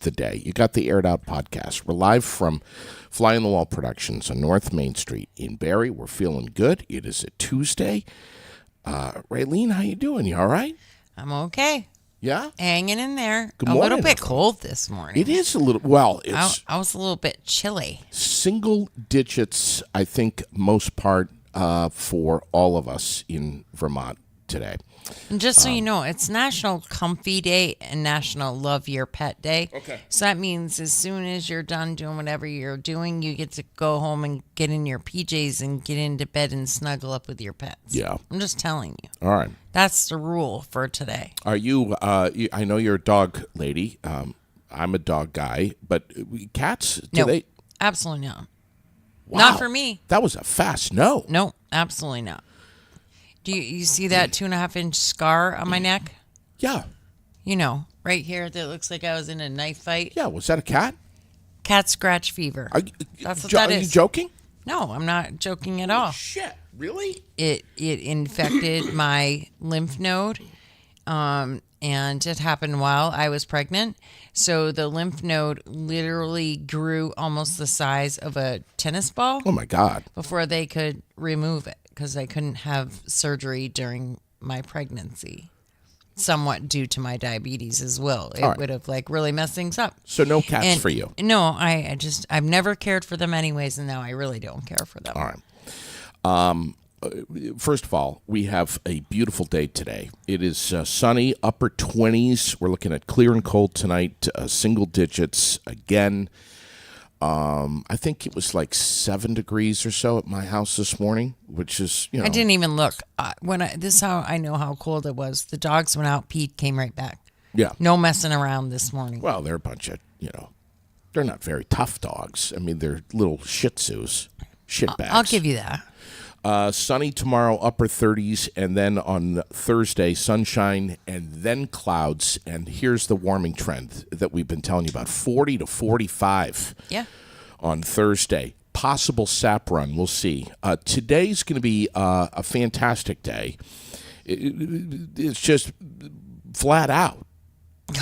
the day. You got the Aired Out podcast. We're live from Fly on the Wall Productions on North Main Street in Barrie. We're feeling good. It is a Tuesday. Raylene, how you doing? You all right? I'm okay. Yeah? Hanging in there. Good a morning, little bit everyone. cold this morning. It is a little, well, it's I was a little bit chilly. single digits, I think, most part for all of us in Vermont today. And just so you know, it's National Comfy Day and National Love Your Pet Day. Okay. So that means as soon as you're done doing whatever you're doing, you get to go home and get in your PJs and get into bed and snuggle up with your pets. Yeah. I'm just telling you. All right. That's the rule for today. Are you, I know you're a dog lady. I'm a dog guy, but cats, do No, they? absolutely not. Wow. Not for me. That was a fast no. No, absolutely not. Do you see that 2.5-inch scar on my neck? Yeah. You know, right here that looks like I was in a knife fight. Yeah. Was that a cat? Cat scratch fever. That's what that Are you is. joking? No, I'm not joking at all. Shit. Really? It infected my lymph node, and it happened while I was pregnant. So the lymph node literally grew almost the size of a tennis ball Oh, my God. before they could remove it because I couldn't have surgery during my pregnancy. Somewhat due to my diabetes as well. It All right. would have really messed things up. So no cats And for you. No, I've never cared for them anyways, and now I really don't care for them. All right. First of all, we have a beautiful day today. It is sunny, upper 20s. We're looking at clear and cold tonight, single digits again. I think it was like 7 degrees or so at my house this morning, which is, you know. I didn't even look. This is how I know how cold it was. The dogs went out, peed, came right back. Yeah. No messing around this morning. Well, they're a bunch of, they're not very tough dogs. I mean, they're little shih tzus, shitbags. I'll give you that. Sunny tomorrow, upper 30s, and then on Thursday, sunshine and then clouds. And here's the warming trend that we've been telling you about, 40 to 45 Yeah. on Thursday. Possible sap run, we'll see. Today's going to be a fantastic day. It's just flat out.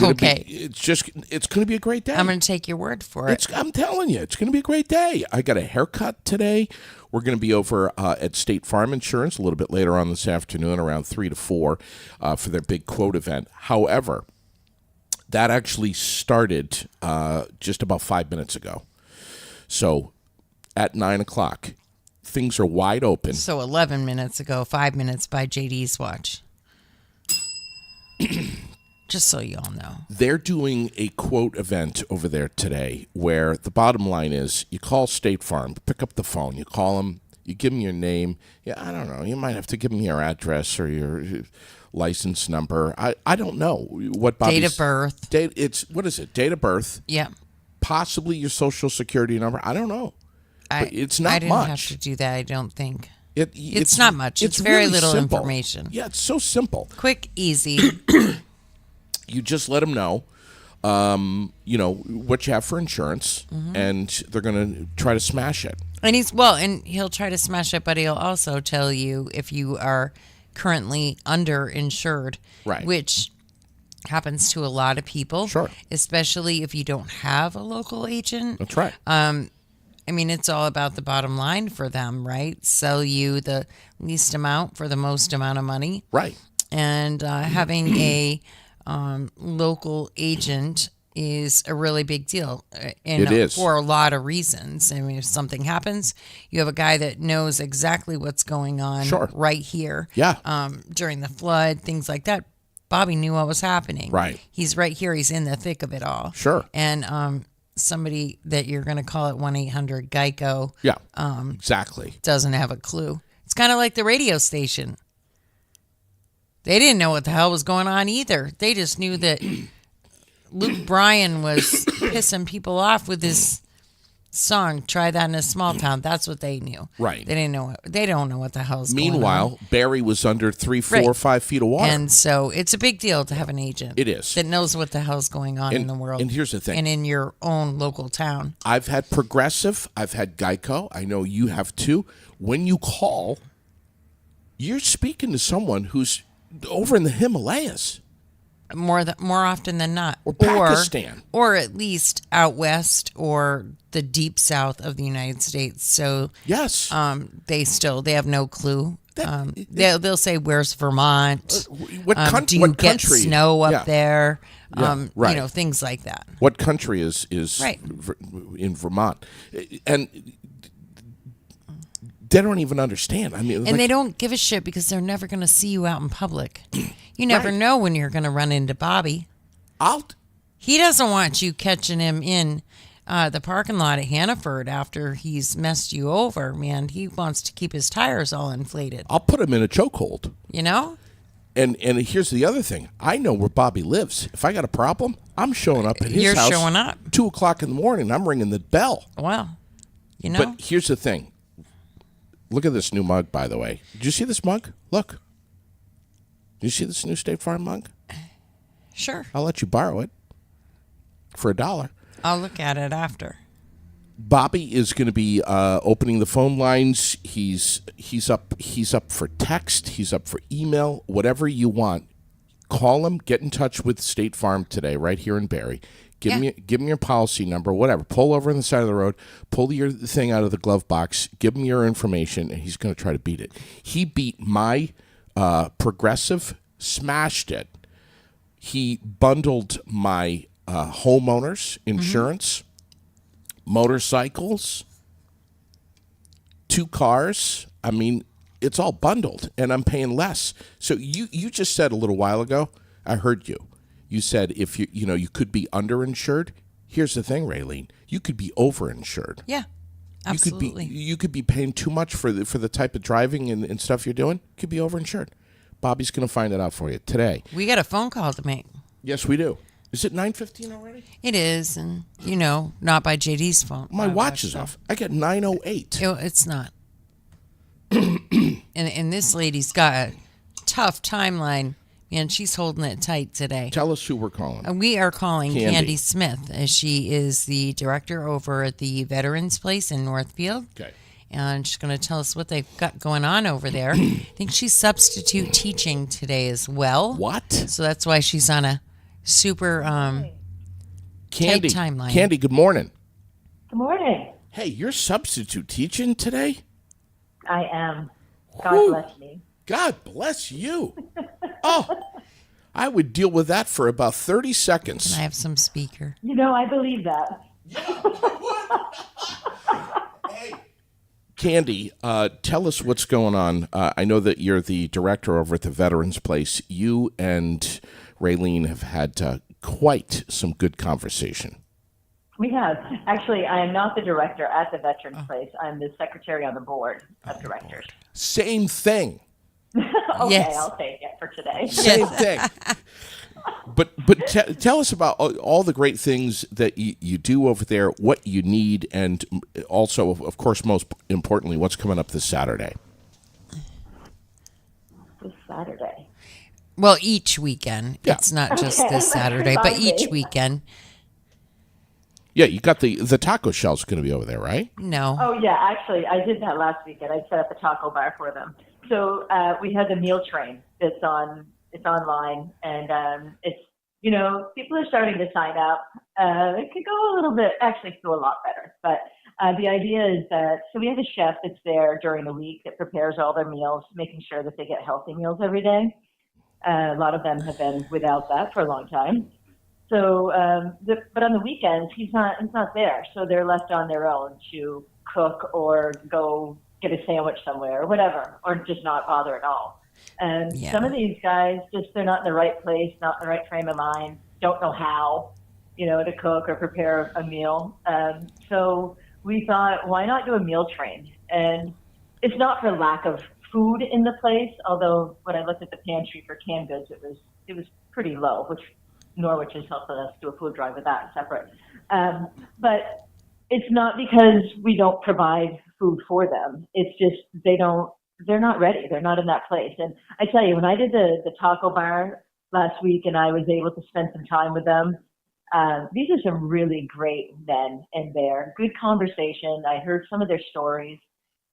Okay. It's going to be a great day. I'm going to take your word for it. I'm telling you, it's going to be a great day. I got a haircut today. We're going to be over at State Farm Insurance a little bit later on this afternoon, around 3 to 4, for their big quote event. However, that actually started just about 5 minutes ago. So at 9 o'clock, things are wide open. So 11 minutes ago, 5 minutes by JD's watch. Just so you all know. They're doing a quote event over there today where the bottom line is you call State Farm, pick up the phone, you call them, you give them your name. Yeah, I don't know. You might have to give them your address or your license number. I don't know what Bobby's... Date of birth. What is it? Date of birth. Yeah. Possibly your social security number. I don't know. But it's not I didn't much. have to do that, I don't think. It's not much. It's very really little simple. information. Yeah, it's so simple. Quick, easy. You just let them know, what you have for insurance, and they're going to try to smash it. And he'll try to smash it, but he'll also tell you if you are currently underinsured, Right. which happens to a lot of people. Sure. Especially if you don't have a local agent. That's right. I mean, it's all about the bottom line for them, right? Sell you the least amount for the most amount of money. Right. And having a local agent is a really big deal. It is. For a lot of reasons. I mean, if something happens, you have a guy that knows exactly what's going on Sure. right here. Yeah. During the flood, things like that. Bobby knew what was happening. Right. He's right here. He's in the thick of it all. Sure. And somebody that you're going to call it 1-800-GEICO Yeah. Exactly. doesn't have a clue. It's kind of like the radio station. They didn't know what the hell was going on either. They just knew that Luke Bryan was pissing people off with his song, Try That in a Small Town. That's what they knew. Right. They didn't know. They don't know what the hell's going on. Meanwhile, Barry was under 3, 4, Right. 5 feet of water. And so it's a big deal to have an agent. It is. That knows what the hell's going on in the world. And here's the thing. And in your own local town. I've had Progressive. I've had Geico. I know you have too. When you call, you're speaking to someone who's over in the Himalayas. more often than not, Or Pakistan. or at least out west or the deep south of the United States. So Yes. they have no clue. They'll say, "Where's Vermont? What Do you what get country? snow up Yeah. there? Yeah, right. Things like that." What country is Right. in Vermont? And they don't even understand. I mean, And they don't give a shit because they're never going to see you out in public. You never Right. know when you're going to run into Bobby. He doesn't want you catching him in the parking lot at Hannaford after he's messed you over, man. He wants to keep his tires all inflated. I'll put him in a chokehold. You know? And here's the other thing. I know where Bobby lives. If I got a problem, I'm showing up at his You're house. showing up. 2:00 in the morning. I'm ringing the bell. Well, But here's the thing. Look at this new mug, by the way. Did you see this mug? Look. Did you see this new State Farm mug? Sure. I'll let you borrow it for $1. I'll look at it after. Bobby is going to be opening the phone lines. He's up for text. He's up for email. Whatever you want, call him. Get in touch with State Farm today, right here in Barrie. Give him your policy number, whatever. Pull over on the side of the road. Pull your thing out of the glove box. Give him your information, and he's going to try to beat it. He beat my Progressive, smashed it. He bundled my homeowners insurance, motorcycles, 2 cars. I mean, it's all bundled, and I'm paying less. So you just said a little while ago, I heard you. You said if you could be underinsured. Here's the thing, Raylene. You could be overinsured. Yeah. Absolutely. You could be paying too much for the type of driving and stuff you're doing. You could be overinsured. Bobby's going to find it out for you today. We got a phone call to make. Yes, we do. Is it 9:15 already? It is, and not by JD's phone. My watch is off. I got 9:08. It's not. and this lady's got a tough timeline. And she's holding it tight today. Tell us who we're calling. We are calling Candy Smith. She is the director over at the Veterans Place in Northfield. Okay. And she's going to tell us what they've got going on over there. I think she's substitute teaching today as well. What? So that's why she's on a super Candy, tight timeline. Candy, good morning. Good morning. Hey, you're substitute teaching today? I am. God Whew. bless me. God bless you. Oh, I would deal with that for about 30 seconds. Can I have some speaker? I believe that. Hey, Candy, tell us what's going on. I know that you're the director over at the Veterans Place. You and Raylene have had quite some good conversation. We have. Actually, I am not the director at the Veterans Place. I'm the secretary on the board of directors. Same thing. Okay, Yes. I'll take it for today. Same thing. But tell us about all the great things that you do over there, what you need, and also, of course, most importantly, what's coming up this Saturday. This Saturday. Well, each weekend. Yeah. It's not just Okay. this Saturday, but each Sorry. weekend. Yeah, you got the taco shell's going to be over there, right? No. Oh, yeah. Actually, I did that last weekend. I set up a taco bar for them. So we had the meal train that's it's online, and it's, people are starting to sign up. It could go a little bit, actually go a lot better. But the idea is that, so we have a chef that's there during the week that prepares all their meals, making sure that they get healthy meals every day. A lot of them have been without that for a long time. So, but on the weekends, he's not there. So they're left on their own to cook or go get a sandwich somewhere or whatever, or just not bother at all. And some of these guys, they're not in the right place, not in the right frame of mind, don't know how, to cook or prepare a meal. So we thought, why not do a meal train? And it's not for lack of food in the place, although when I looked at the pantry for canned goods, it was pretty low, which Norwich has helped us do a food drive with that separate. But it's not because we don't provide food for them. It's just they're not ready. They're not in that place. And I tell you, when I did the taco bar last week and I was able to spend some time with them, these are some really great men in there. Good conversation. I heard some of their stories,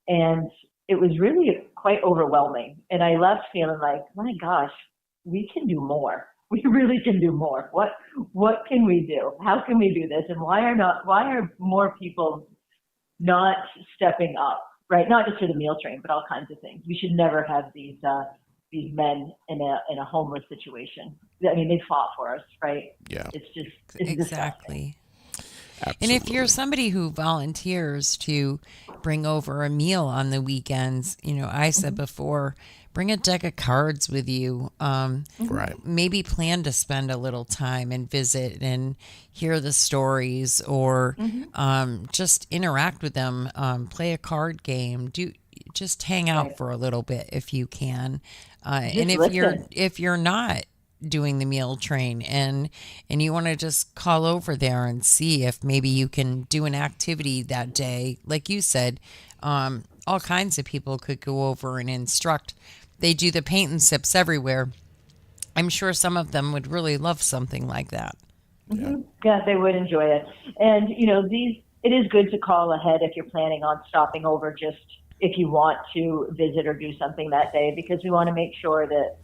and it was really quite overwhelming. And I left feeling like, my gosh, we can do more. we really can do more. What can we do? How can we do this? And why are more people not stepping up? Right, not just for the meal train, but all kinds of things. We should never have these men in a homeless situation. I mean, they fought for us, right? Yeah. It's Exactly. disgusting. And if you're somebody who volunteers to bring over a meal on the weekends, I said before, bring a deck of cards with you. Right. Maybe plan to spend a little time and visit and hear the stories, or just interact with them. Play a card game. Just hang out for a little bit if you can. And if you're not doing the meal train and you want to just call over there and see if maybe you can do an activity that day, like you said, all kinds of people could go over and instruct. They do the paint and sips everywhere. I'm sure some of them would really love something like that. Yeah, they would enjoy it. And it is good to call ahead if you're planning on stopping over, just if you want to visit or do something that day, because we want to make sure that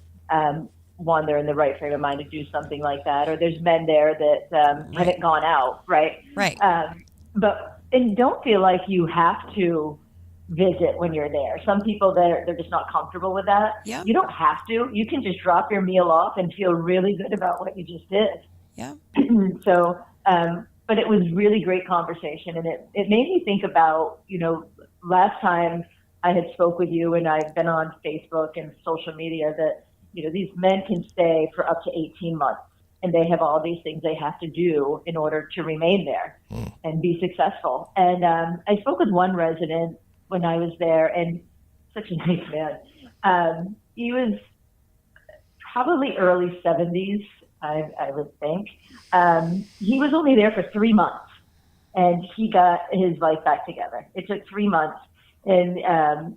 one, they're in the right frame of mind to do something like that, or there's men there that haven't gone out, right? Right. And don't feel like you have to visit when you're there. Some people, they're just not comfortable with that. Yeah. You don't have to. You can just drop your meal off and feel really good about what you just did. Yeah. So, but it was really great conversation, and it made me think about, last time I had spoke with you, and I've been on Facebook and social media, that these men can stay for up to 18 months, and they have all these things they have to do in order to remain there and be successful. And I spoke with one resident when I was there, and such a nice man. He was probably early 70s, I would think. He was only there for 3 months, and he got his life back together. It took 3 months. And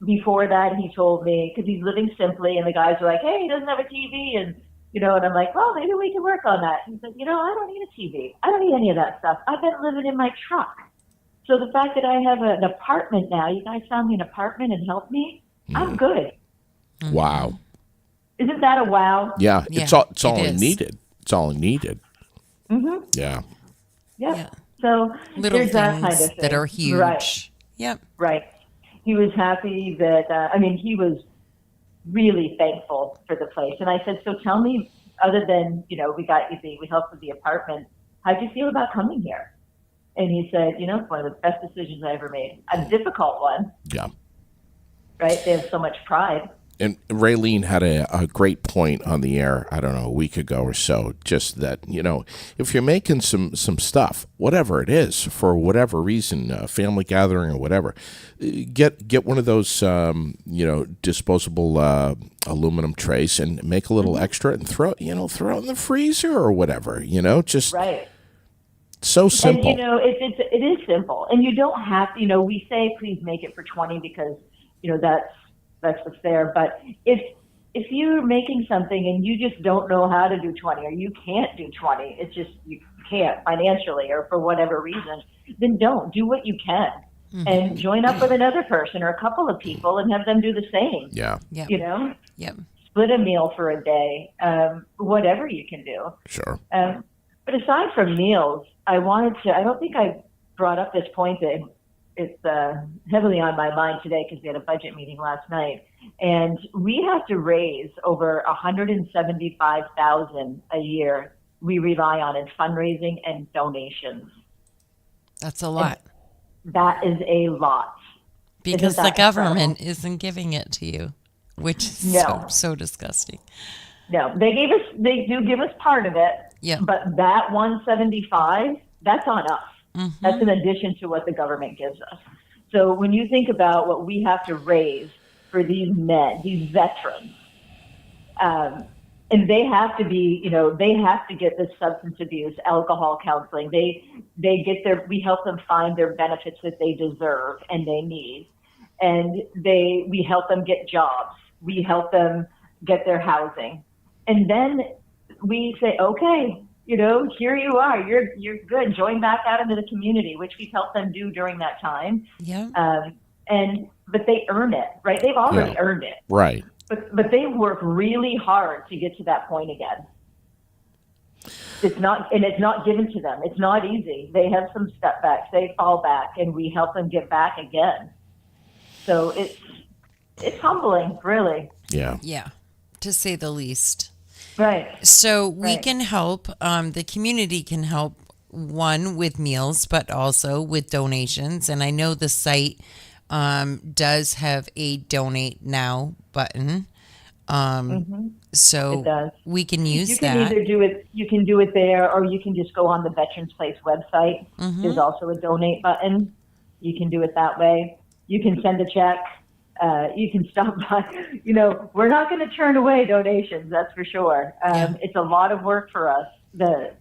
before that, he told me, because he's living simply, and the guys were like, hey, he doesn't have a TV. And, and I'm like, well, maybe we can work on that. He said, I don't need a TV. I don't need any of that stuff. I've been living in my truck. So the fact that I have an apartment now, you guys found me an apartment and helped me, I'm good. Wow. Isn't that a wow? Yeah. It's all it is. needed. It's all needed. Mm-hmm. Yeah. Yep. Yeah. So Little there's things that kind of thing. that are huge. Right. Yep. Right. He was happy that, he was really thankful for the place. And I said, so tell me, other than, we helped with the apartment, how'd you feel about coming here? And he said, it's one of the best decisions I ever made. A difficult one. Yeah. Right? They have so much pride. And Raylene had a great point on the air, I don't know, a week ago or so, just that, if you're making some stuff, whatever it is, for whatever reason, family gathering or whatever, get one of those, disposable aluminum trays and make a little extra and throw it in the freezer or whatever, just right. So simple. And, it is simple. And you don't have, we say, please make it for 20 because, that's what's there. But if you're making something and you just don't know how to do 20, or you can't do 20, it's just you can't financially or for whatever reason, then don't. Do what you can. And join up with another person or a couple of people and have them do the same. Yeah. Yep. Yep. Split a meal for a day, whatever you can do. Sure. But aside from meals, I don't think I brought up this point that it's heavily on my mind today because we had a budget meeting last night, and we have to raise over $175,000 a year. We rely on in fundraising and donations. That's a lot. And that is a lot. Because the government isn't giving it to you, which is so disgusting. No, they do give us part of it. Yeah. But that 175, that's on us. That's in addition to what the government gives us. So when you think about what we have to raise for these men, these veterans, and they have to be, they have to get this substance abuse, alcohol counseling. We help them find their benefits that they deserve and they need. And we help them get jobs. We help them get their housing. And then we say, okay, here you are. You're good. Join back out into the community, which we've helped them do during that time. Yeah. But they earn it, right? They've already earned it. Right. but they work really hard to get to that point again. It's not given to them. It's not easy. They have some step backs. They fall back, and we help them get back again. So it's humbling, really. Yeah. Yeah, to say the least. Right. So we Right. can help. The community can help, one, with meals, but also with donations. And I know the site does have a donate now button. So It does. we can use You can that. either do it. You can do it there, or you can just go on the Veterans Place website. Mm-hmm. There's also a donate button. You can do it that way. You can send a check. You can stop by. We're not going to turn away donations. That's for sure. It's a lot of work for us. The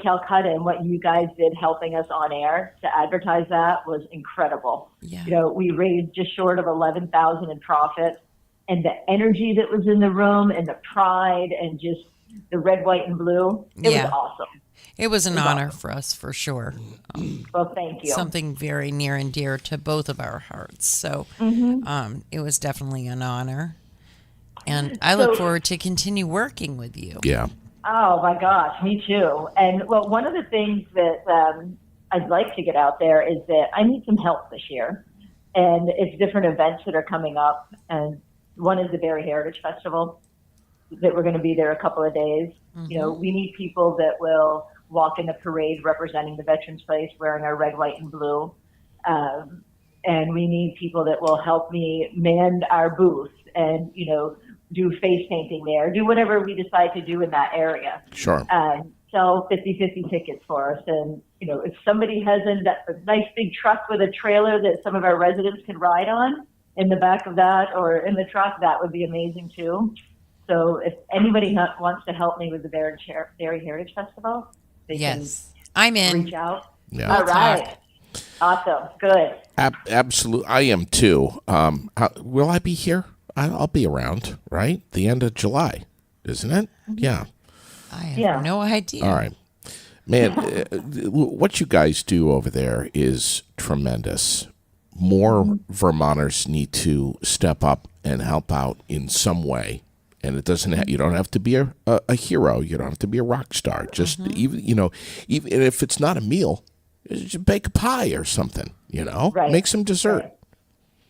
Calcutta and what you guys did helping us on air to advertise that was incredible. Yeah. We raised just short of 11,000 in profit, and the energy that was in the room and the pride and just the red, white, and blue, it Yeah. was awesome. It was an honor for us, for sure. Well, thank you. Something very near and dear to both of our hearts. So it was definitely an honor. And I look forward to continue working with you. Yeah. Oh my gosh, me too. And well, one of the things that I'd like to get out there is that I need some help this year, and it's different events that are coming up. And one is the Barry Heritage Festival that we're going to be there a couple of days. We need people that will walk in the parade representing the Veterans Place, wearing our red, white, and blue. And we need people that will help me man our booth and do face painting there, do whatever we decide to do in that area. Sure. Sell 50/50 tickets for us. And, if somebody has a nice big truck with a trailer that some of our residents can ride on in the back of that or in the truck, that would be amazing too. So if anybody wants to help me with the Barry Heritage Festival, they Yes. I'm can in. reach out. Yeah. All right. Awesome. Good. Absolutely. I am too. Will I be here? I'll be around, right? The end of July, isn't it? Yeah. I have no idea. All right. Man, what you guys do over there is tremendous. More Vermonters need to step up and help out in some way. And it doesn't. You don't have to be a hero. You don't have to be a rock star. Just even if it's not a meal, just bake a pie or something. Right. Make some dessert. Right.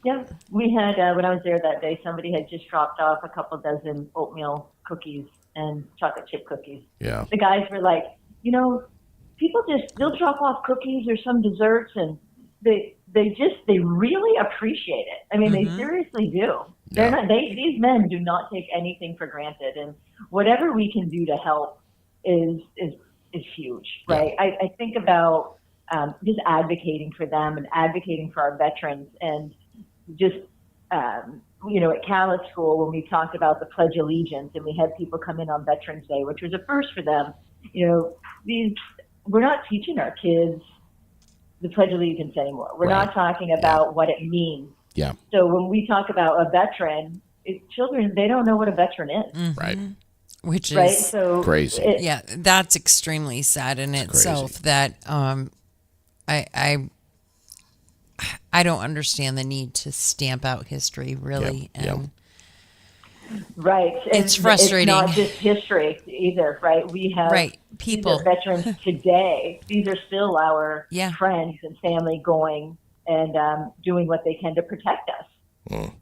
Yeah, we had when I was there that day, somebody had just dropped off a couple dozen oatmeal cookies and chocolate chip cookies. Yeah. The guys were like, people they'll drop off cookies or some desserts, and they really appreciate it. I mean, they seriously do. They're not. These men do not take anything for granted, and whatever we can do to help is huge, right? Yeah. I think about just advocating for them and advocating for our veterans, and just at Catholic School when we talked about the Pledge of Allegiance, and we had people come in on Veterans Day, which was a first for them. We're not teaching our kids the Pledge of Allegiance anymore. We're not talking about what it means. Yeah. So when we talk about a veteran, children, they don't know what a veteran is. Right. Which is Right. So Crazy. yeah, that's extremely sad in itself. crazy. That I don't understand the need to stamp out history, really. Yep, yep. And right. It's frustrating. It's not just history either, right? We have people. These are veterans today. These are still our Yeah. friends and family going and doing what they can to protect us. Mm.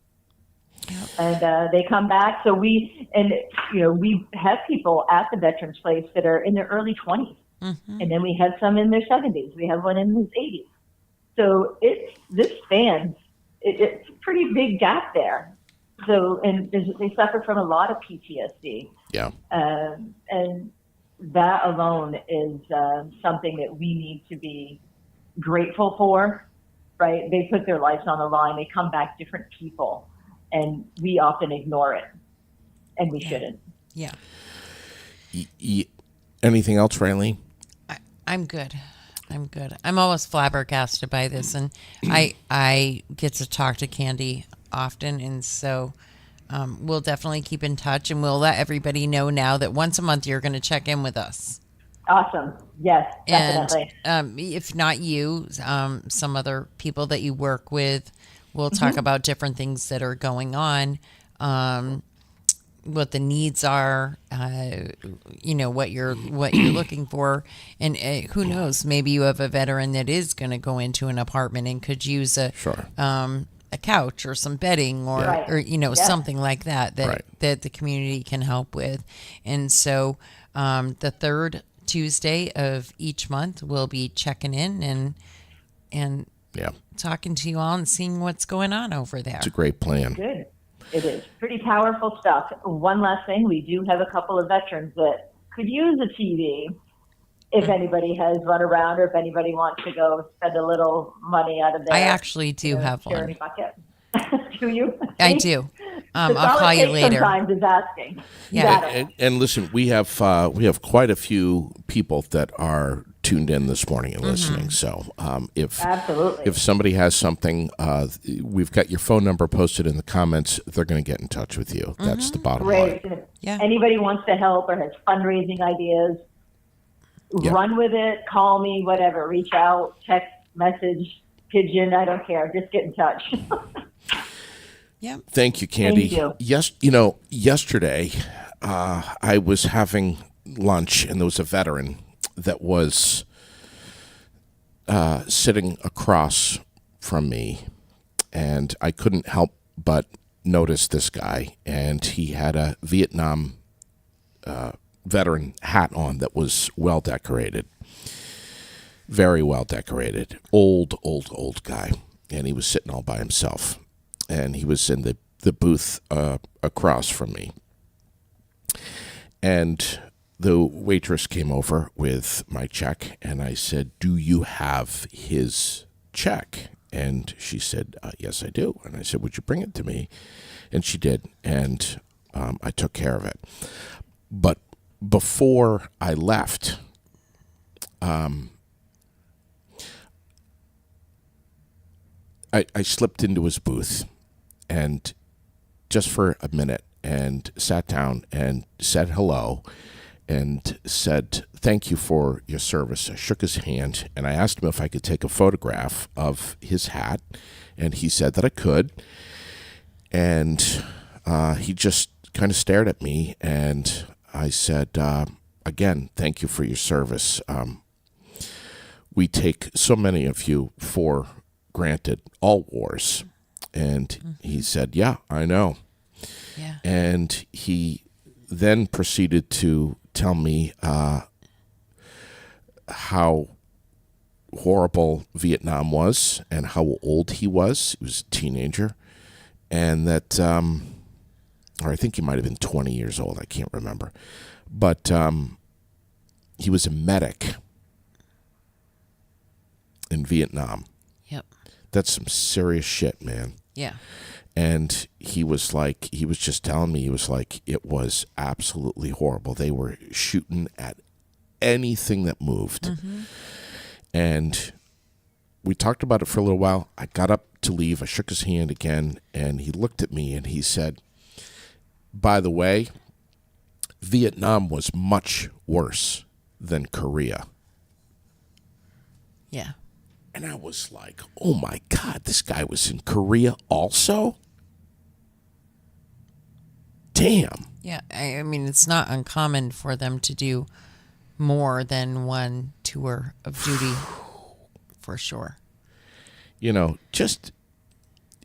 And they come back. So we have people at the Veterans Place that are in their early 20s. And then we have some in their 70s. We have one in his 80s. So this spans, it's a pretty big gap there. So, and they suffer from a lot of PTSD. Yeah. And that alone is something that we need to be grateful for, right? They put their lives on the line. They come back different people, and we often ignore it, and we shouldn't. Yeah. Anything else, Raylene? I'm good. I'm always flabbergasted by this, and I get to talk to Candy often, and so we'll definitely keep in touch, and we'll let everybody know now that once a month you're going to check in with us. Awesome. Yes, definitely. And if not you, some other people that you work with, we'll talk about different things that are going on. what the needs are, what you're looking for, and who knows, maybe you have a veteran that is going to go into an apartment and could use a couch or some bedding or Right. or something like that Right. that the community can help with. And so the third Tuesday of each month we'll be checking in and Yeah, talking to you all and seeing what's going on over there. it's a great plan. Good. It is pretty powerful stuff. One last thing, we do have a couple of veterans that could use a TV if anybody has run around or if anybody wants to go spend a little money out of their I actually do have charity one. bucket. Do you? I do. That's I'll all call it you takes later. Sometimes is asking. Yeah. And listen, we have quite a few people that are tuned in this morning and listening. So Absolutely. if somebody has something, we've got your phone number posted in the comments. They're going to get in touch with you. That's the bottom Great. line. And if Yeah. anybody wants to help or has fundraising ideas, Yeah. run with it, call me, whatever, reach out, text, message, pigeon, I don't care. Just get in touch. Yeah. Thank you, Candy. Thank you. Yes, yesterday I was having lunch and there was a veteran that was sitting across from me, and I couldn't help but notice this guy, and he had a Vietnam veteran hat on that was well decorated, very well decorated, old guy, and he was sitting all by himself, and he was in the booth across from me, and the waitress came over with my check, and I said, "Do you have his check?" And she said, "Yes, I do." And I said, "Would you bring it to me?" And she did, and I took care of it. But before I left, I slipped into his booth, and just for a minute, and sat down and said hello, and said, "Thank you for your service." I shook his hand, and I asked him if I could take a photograph of his hat, and he said that I could. And he just kind of stared at me, and I said, "Again, thank you for your service. We take so many of you for granted, all wars." And he said, "Yeah, I know." Yeah. And he then proceeded to tell me how horrible Vietnam was and how old he was. He was a teenager. And that, or I think he might have been 20 years old. I can't remember. But he was a medic in Vietnam. Yep. That's some serious shit, man. Yeah. And he was just telling me, he was like, it was absolutely horrible. They were shooting at anything that moved. And we talked about it for a little while. I got up to leave. I shook his hand again, and he looked at me and he said, "By the way, Vietnam was much worse than Korea." Yeah. And I was like, oh my God, this guy was in Korea also? Damn. Yeah. I mean, it's not uncommon for them to do more than one tour of duty, for sure. Just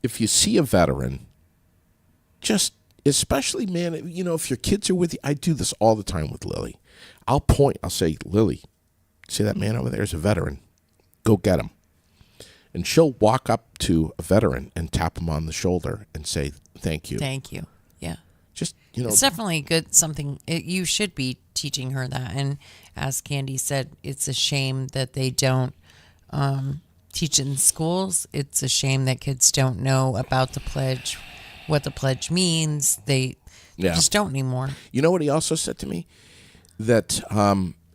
if you see a veteran, just especially, man, if your kids are with you, I do this all the time with Lily. I'll say, "Lily, see that man over there is a veteran. Go get him." And she'll walk up to a veteran and tap him on the shoulder and say, "Thank you." Thank you. Yeah. Just, It's definitely good. You should be teaching her that. And as Candy said, it's a shame that they don't teach it in schools. It's a shame that kids don't know about the pledge, what the pledge means. They just don't anymore. You know what he also said to me? That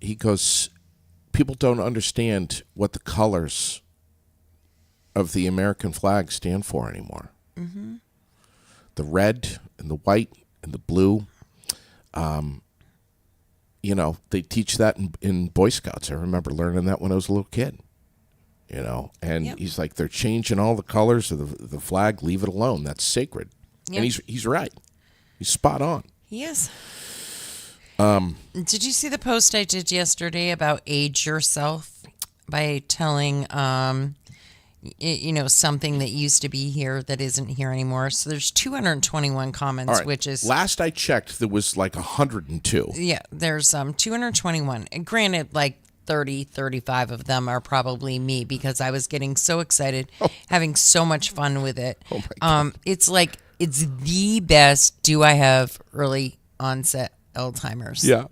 he goes, people don't understand what the colors of the American flag stand for anymore. Mm-hmm. The red and the white and the blue. They teach that in Boy Scouts. I remember learning that when I was a little kid. And Yep. he's like, they're changing all the colors of the flag. Leave it alone. That's sacred. Yep. And he's right. He's spot on. He is. Did you see the post I did yesterday about age yourself by telling, something that used to be here that isn't here anymore? So there's 221 comments, All right. which is Last I checked, there was like 102. yeah. There's 221. And granted, like 30, 35 of them are probably me because I was getting so excited, having so much fun with it. Oh my God. It's like it's the best. Do I have early onset Alzheimer's? Yeah.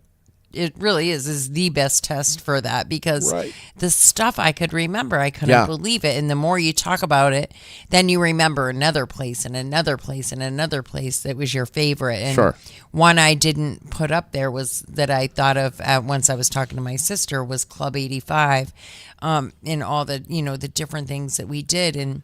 It really is the best test for that because Right. the stuff I could remember, I couldn't Yeah. believe it. And the more you talk about it, then you remember another place and another place and another place that was your favorite. And Sure. one I didn't put up there was that I thought of once I was talking to my sister was Club 85, and all the, the different things that we did. And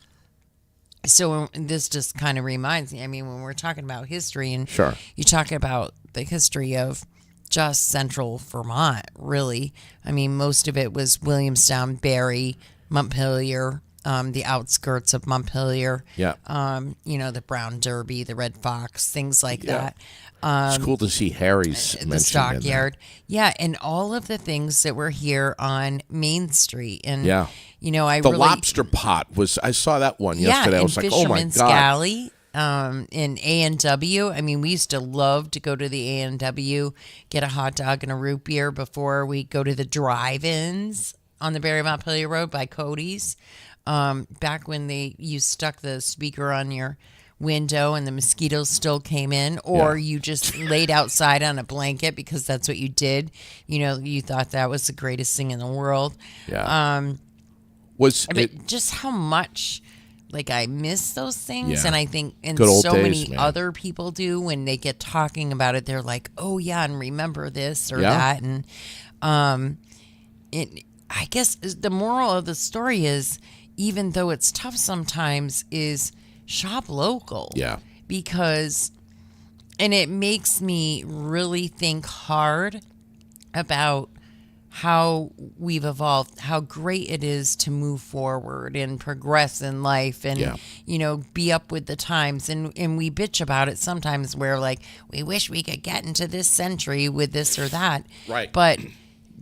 so this just kind of reminds me, I mean, when we're talking about history and Sure. you talk about the history of just central Vermont, really. I mean, most of it was Williamstown, Barrie, Montpelier, the outskirts of Montpelier. Yeah. The Brown Derby, the Red Fox, things like Yeah. that. It's cool to see Harry's The mentioned in there. Stockyard. Yeah, and all of the things that were here on Main Street. And, Yeah. I The really... lobster pot I saw that one yesterday. I was like, oh my Fisherman's God. Galley, in A&W. I mean, we used to love to go to the A&W, get a hot dog and a root beer before we go to the drive-ins on the Barrie Montpelier Road by Cody's. Back when you stuck the speaker on your window and the mosquitoes still came in, or you just laid outside on a blanket because that's what you did. You thought that was the greatest thing in the world. Yeah. But just how much I miss those things, Yeah. and I think and Good old so days, many man. other people do when they get talking about it, they're like, oh yeah, and remember this or Yeah. that. And I guess the moral of the story is, even though it's tough sometimes, is shop local. Yeah. Because it makes me really think hard about how we've evolved, how great it is to move forward and progress in life and, be up with the times. And we bitch about it sometimes where we wish we could get into this century with this or that. Right. But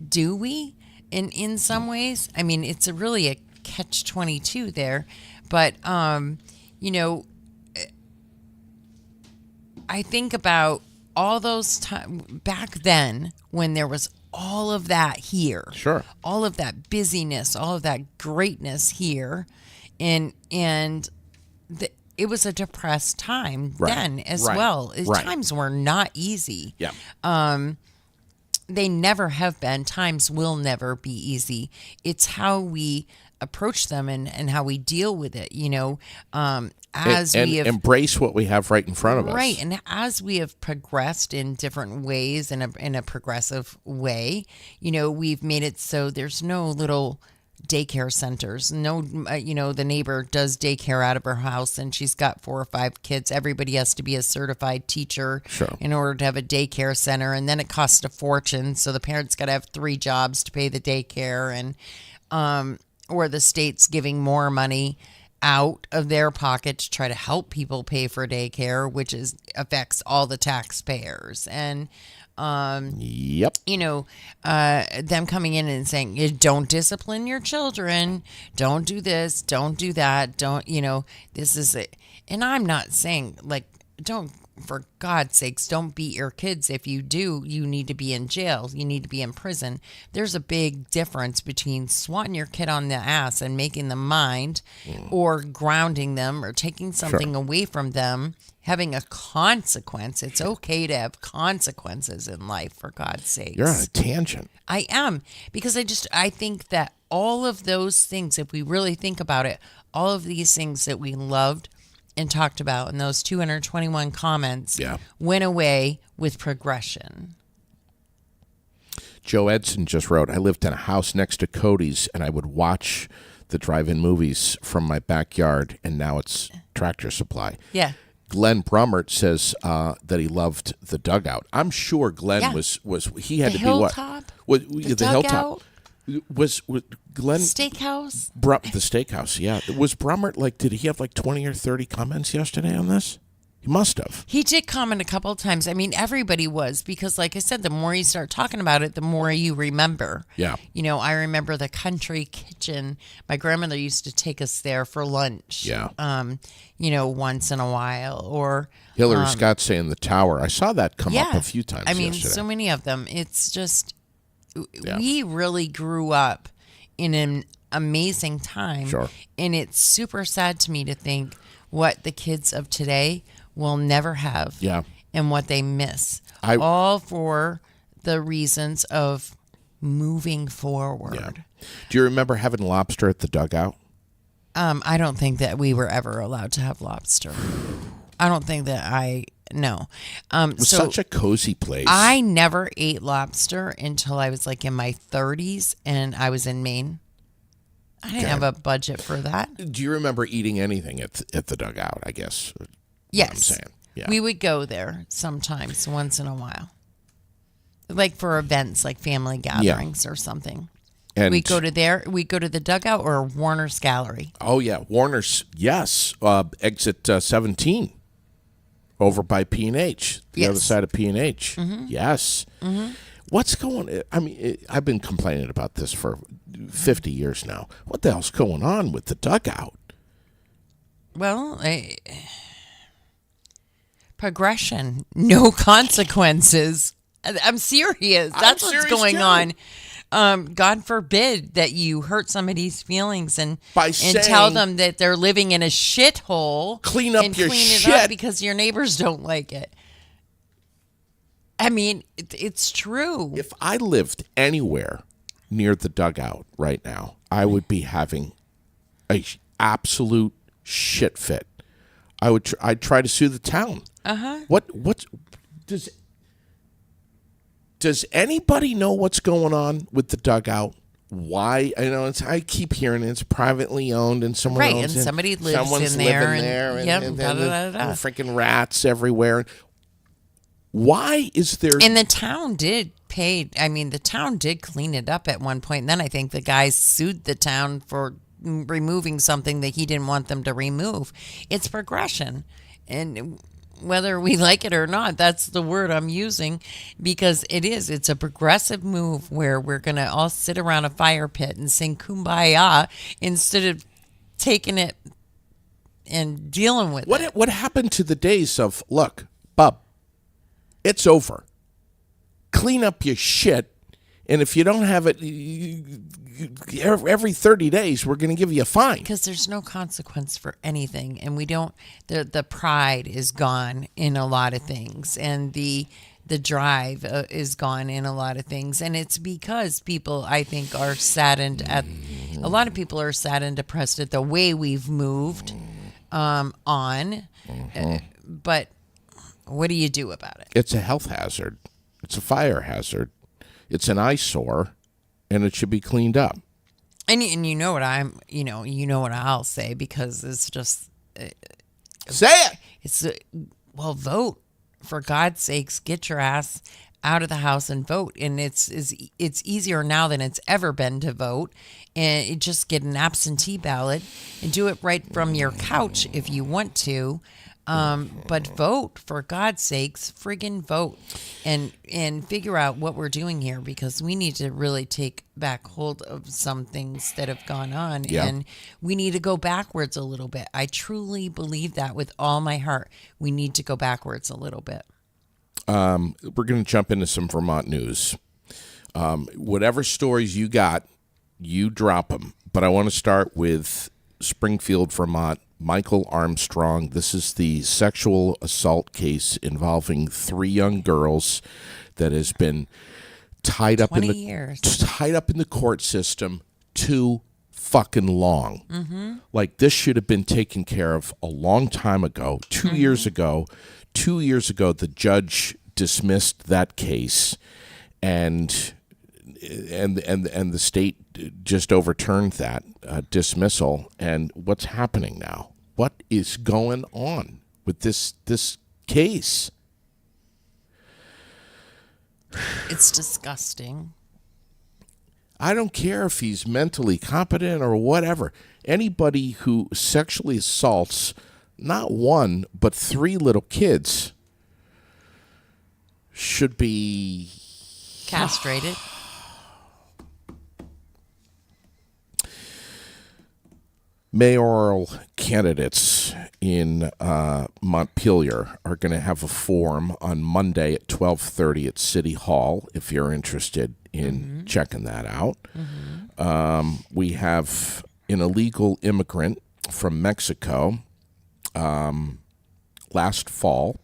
do we? In some ways? I mean, it's really a catch-22 there. But, I think about all those times back then when there was all of that here. Sure. All of that busyness, all of that greatness here. And it was a depressed time then as well. Times were not easy. Yeah. They never have been. Times will never be easy. It's how we approach them and how we deal with it, as and we have embrace what we have right in front of us. Right, and as we have progressed in different ways, in a progressive way, we've made it so there's no little daycare centers. No, the neighbor does daycare out of her house, and she's got 4 or 5 kids. Everybody has to be a certified teacher in order to have a daycare center, and then it costs a fortune. So the parents got to have 3 jobs to pay the daycare, and or the state's giving more money out of their pocket to try to help people pay for daycare, which affects all the taxpayers. And, Yep. them coming in and saying, you don't discipline your children, don't do this, don't do that, this is it. And I'm not saying for God's sakes, don't beat your kids. If you do, you need to be in jail. You need to be in prison. There's a big difference between swatting your kid on the ass and making them mind, or grounding them, or taking something away from them, having a consequence. It's okay to have consequences in life, for God's sakes. You're on a tangent. I am, because I think that all of those things, if we really think about it, all of these things that we loved and talked about in those 221 comments went away with progression. Joe Edson just wrote, I lived in a house next to Cody's, and I would watch the drive-in movies from my backyard, and now it's Tractor Supply. Yeah. Glenn Brummert says that he loved the dugout. I'm sure Glenn was he had The to be what? Hilltop? The Dugout? Hilltop. Was Glenn Steakhouse? the steakhouse? Yeah, was Brummert did he have 20 or 30 comments yesterday on this? He must have. He did comment a couple of times. I mean, everybody was, because like I said, the more you start talking about it, the more you remember. Yeah. You know, I remember the country kitchen. My grandmother used to take us there for lunch. Yeah. You know, once in a while. Or Hillary Scott saying the tower. I saw that come up yeah. a few times I mean, yesterday. so many of them. It's just, we really grew up in an amazing time. Sure. And it's super sad to me to think what the kids of today will never have. Yeah. And what they miss. All for the reasons of moving forward. Yeah. Do you remember having lobster at the dugout? I don't think that we were ever allowed to have lobster. I don't think that no. It was So such a cozy place. I never ate lobster until I was like in my 30s and I was in Maine. I didn't have a budget for that. Do you remember eating anything at the dugout, I guess? Yes. I'm saying. Yeah. We would go there sometimes, once in a while. Like for events, like family gatherings or something. And We go to the dugout or Warner's Gallery. Oh, yeah. Warner's, yes. Exit 17 over by P&H, the other Yes. side of P&H. Yes. What's going I mean, I've been complaining about this for 50 years now. What the hell's going on with the dugout? Well, progression, no consequences. I'm serious. That's what's serious, going too. on. God forbid that you hurt somebody's feelings and By tell saying- them that they're living in a shithole. Clean up and your clean it shit. up because your neighbors don't like it. I mean, it's true. If I lived anywhere near the dugout right now, I would be having a absolute shit fit. I'd try to sue the town. What does anybody know what's going on with the dugout? Why? I know I keep hearing it's privately owned and someone Right, owns and it. somebody lives Someone's in there, living and- there, yep, and da-da-da-da. freaking rats everywhere. Why is there? And the town did pay. I mean, the town did clean it up at one point. And then I think the guys sued the town for removing something that he didn't want them to remove. It's progression. And whether we like it or not, that's the word I'm using, because it is. It's a progressive move where we're going to all sit around a fire pit and sing Kumbaya instead of taking it and dealing with it. What happened to the days of, look, bub, it's over. Clean up your shit, and if you don't have it every 30 days, we're going to give you a fine. Because there's no consequence for anything, and we don't. The pride is gone in a lot of things, and the drive is gone in a lot of things, and it's because people, I think, are saddened at. A lot of people are sad and depressed at the way we've moved on, but what do you do about it? It's a health hazard. It's a fire hazard. It's an eyesore, and it should be cleaned up. And you know what what I'll say, because it's just Say it. it's well, vote, for God's sakes. Get your ass out of the house and vote. And it's easier now than it's ever been to vote. And you just get an absentee ballot and do it right from your couch if you want to. But vote, for God's sakes, friggin' vote, and figure out what we're doing here, because we need to really take back hold of some things that have gone on, Yeah. and we need to go backwards a little bit. I truly believe that with all my heart. We need to go backwards a little bit. We're going to jump into some Vermont news. Whatever stories you got, you drop them. But I want to start with Springfield, Vermont. Michael Armstrong. This is the sexual assault case involving 3 young girls that has been tied up in 20 the years. tied up in the court system too fucking long. Mm-hmm. Like, this should have been taken care of a long time ago. 2 years ago. 2 years ago, the judge dismissed that case, and the state just overturned that dismissal. And what's happening now? What is going on with this case? It's disgusting. I don't care if he's mentally competent or whatever. Anybody who sexually assaults not one, but 3 little kids should be Castrated. mayoral candidates in Montpelier are going to have a forum on Monday at 12:30 at City Hall. If you're interested in checking that out, we have an illegal immigrant from Mexico. Last fall,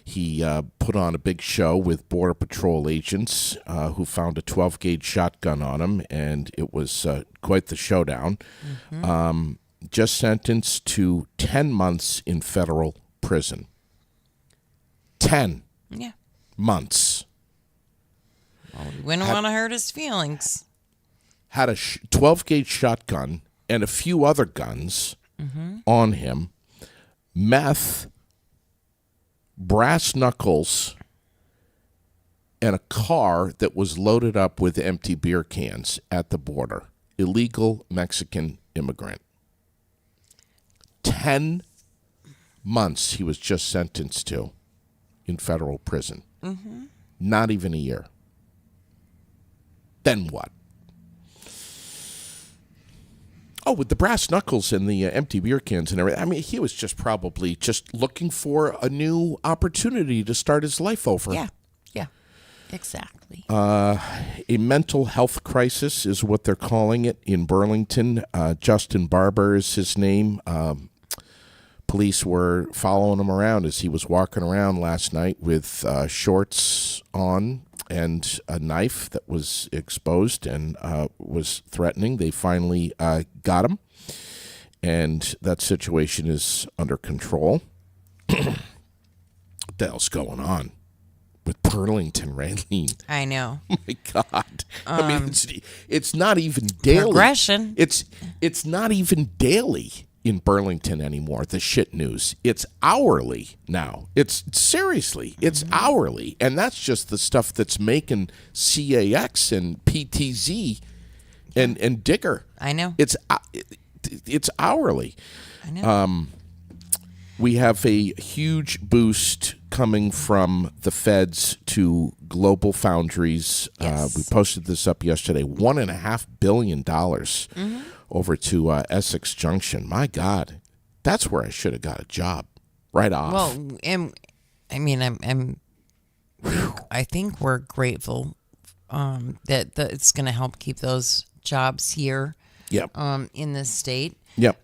he put on a big show with Border Patrol agents who found a 12-gauge shotgun on him, and it was quite the showdown. Just sentenced to 10 months in federal prison. 10 Yeah. months. Well, we wouldn't want to hurt his feelings. Had a 12-gauge shotgun and a few other guns on him. Meth, brass knuckles, and a car that was loaded up with empty beer cans at the border. Illegal Mexican immigrant. 10 months he was just sentenced to in federal prison. Not even a year. Then what? Oh, with the brass knuckles and the empty beer cans and everything. I mean, he was just probably just looking for a new opportunity to start his life over. Yeah. Yeah. Exactly. A mental health crisis is what they're calling it in Burlington. Justin Barber is his name. Police were following him around as he was walking around last night with shorts on and a knife that was exposed and was threatening. They finally got him, and that situation is under control. What the hell's going on with Burlington, Raylene? I know. Oh my God! I mean, it's not even daily. Progression. It's not even daily in Burlington anymore. The shit news. It's hourly now. It's seriously. It's hourly, and that's just the stuff that's making CAX and PTZ and Digger. I know. It's hourly. I know. We have a huge boost coming from the feds to Global Foundries. Yes. We posted this up yesterday. $1.5 billion over to Essex Junction. My God, that's where I should have got a job right off. Well, I think we're grateful that it's going to help keep those jobs here Yep. in this state. Yep.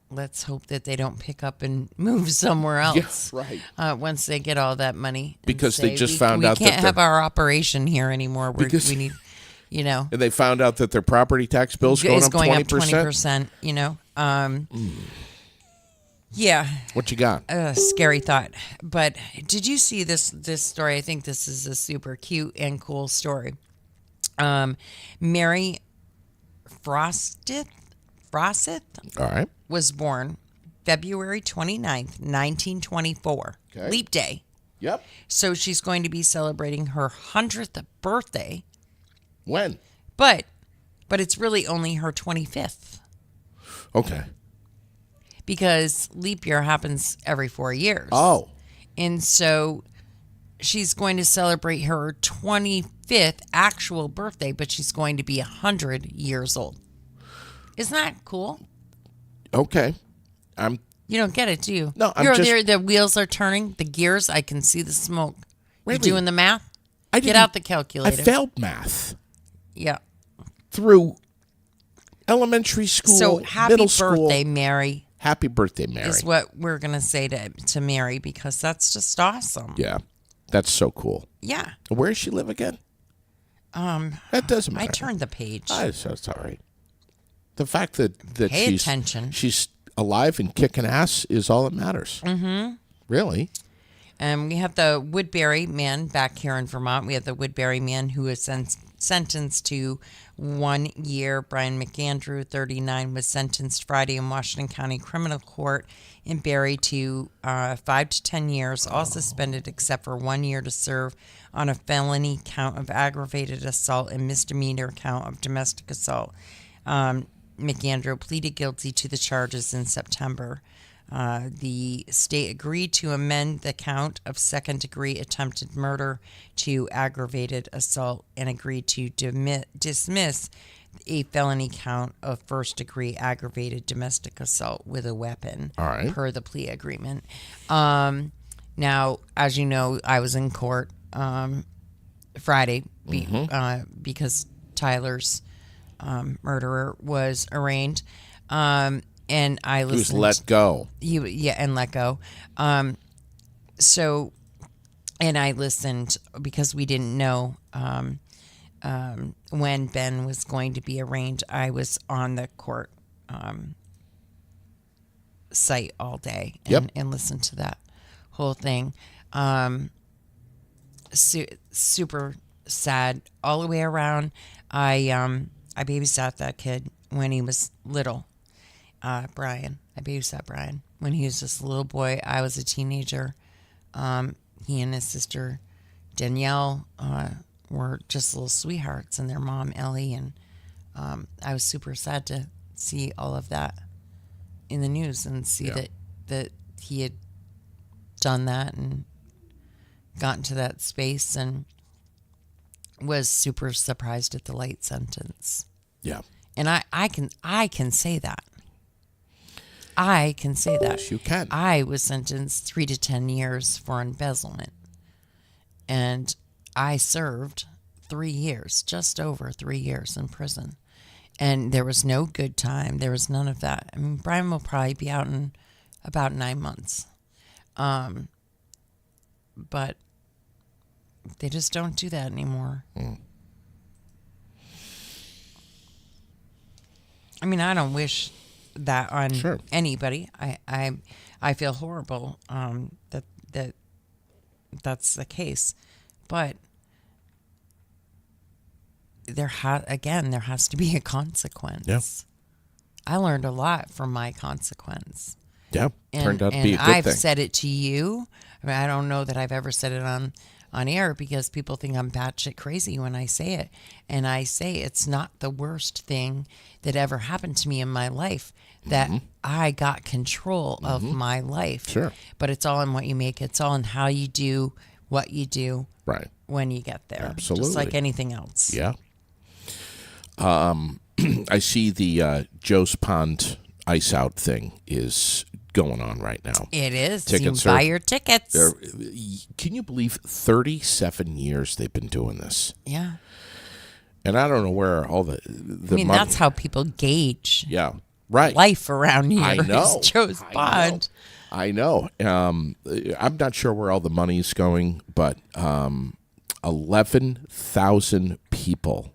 Let's hope that they don't pick up and move somewhere else. right. Once they get all that money, and Because they say, just found out that we can't have our operation here anymore. Because- We need, And they found out that their property tax bill's going it's up going 20%. up 20%. Yeah. What you got? Scary thought. But did you see this story? I think this is a super cute and cool story. Mary Frostith All right. was born February 29th, 1924. Okay. Leap day. Yep. So she's going to be celebrating her 100th birthday, When? but it's really only her 25th Okay. because leap year happens every 4 years. Oh. And so she's going to celebrate her 25th actual birthday, but she's going to be 100 years old. Isn't that cool? Okay. You don't get it, do you? No, I'm You're just- there. The wheels are turning. The gears. I can see the smoke. Really? You doing the math? I Get didn't- out the I calculator. failed math Yeah. through elementary school, So happy middle school. birthday, Mary, Happy birthday, Mary. is what we're gonna say to Mary because that's just awesome. Yeah. That's so cool. Yeah. Where does she live again? That doesn't matter. I turned the page. So it's all right. The fact that Pay she's attention. she's alive and kicking ass is all that matters. Mm-hmm. Really? We have the Woodbury man back here in Vermont. We have the Woodbury man who is sentenced to 1 year. Brian McAndrew, 39, was sentenced Friday in Washington County Criminal Court in Barry to 5 to 10 years, all suspended except for 1 year to serve on a felony count of aggravated assault and misdemeanor count of domestic assault. McAndrew pleaded guilty to the charges in September. The state agreed to amend the count of second-degree attempted murder to aggravated assault and agreed to dismiss a felony count of first-degree aggravated domestic assault with a weapon, All right. per the plea agreement. Now, as you know, I was in court Friday because Tyler's murderer was arraigned. And I listened. He was let go. And let go. So, and I listened because we didn't know when Ben was going to be arraigned. I was on the court site all day and listened to that whole thing. Super sad all the way around. I babysat that kid when he was little. Brian. I babysat Brian when he was just a little boy. I was a teenager. He and his sister Danielle were just little sweethearts, and their mom Ellie. And I was super sad to see all of that in the news and see that he had done that and gotten to that space, and was super surprised at the light sentence. Yeah. And I can say that. I can say that. Yes, you can. I was sentenced 3 to 10 years for embezzlement. And I served 3 years, just over 3 years in prison. And there was no good time. There was none of that. I mean, Brian will probably be out in about 9 months. But they just don't do that anymore. I mean, I don't wish that on anybody. I feel horrible that's the case, but there has to be a consequence. Yeah. I learned a lot from my consequence. Yeah, turned out to be a good I've thing. said it to you. I mean, I don't know that I've ever said it on air because people think I'm batshit crazy when I say it. And I say it's not the worst thing that ever happened to me in my life, that I got control of my life. Sure. But it's all in what you make. It's all in how you do what you do Right. when you get there. Absolutely. Just like anything else. Yeah. I see the Joe's Pond Ice Out thing is going on right now. It is. Tickets you are- buy your tickets. Can you believe 37 years they've been doing this? Yeah. And I don't know where all the I mean, money. that's how people gauge Yeah. Right. life around here. I know. Is Joe's Pond. I know. I'm not sure where all the money's going, but 11,000 people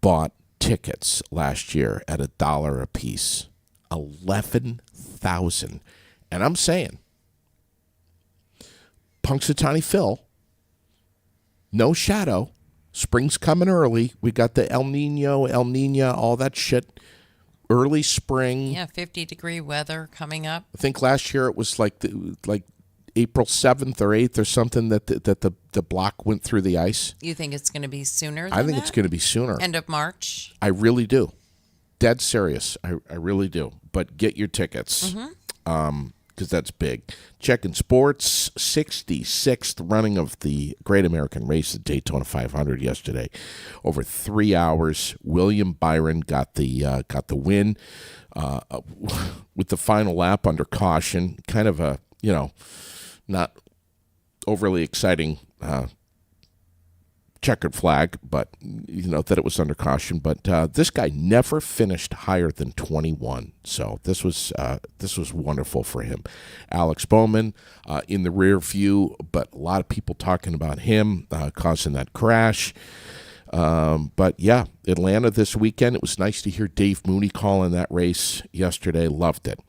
bought tickets last year at $1 a piece. 11,000. And I'm saying, Punxsutawney Phil, no shadow. Spring's coming early. We got the El Nina, all that shit. Early spring. Yeah, 50-degree weather coming up. I think last year it was like April 7th or 8th or something that the block went through the ice. You think it's going to be sooner than I think that? it's going to be sooner. End of March? I really do. Dead serious. I really do. But get your tickets because that's big. Checking sports, 66th running of the Great American Race at Daytona 500 yesterday. Over 3 hours. William Byron got the win with the final lap under caution. Kind of a, not overly exciting checkered flag, but that it was under caution. But this guy never finished higher than 21, so this was wonderful for him. Alex Bowman in the rear view, but a lot of people talking about him causing that crash. But yeah, Atlanta this weekend. It was nice to hear Dave Mooney calling that race yesterday. Loved it.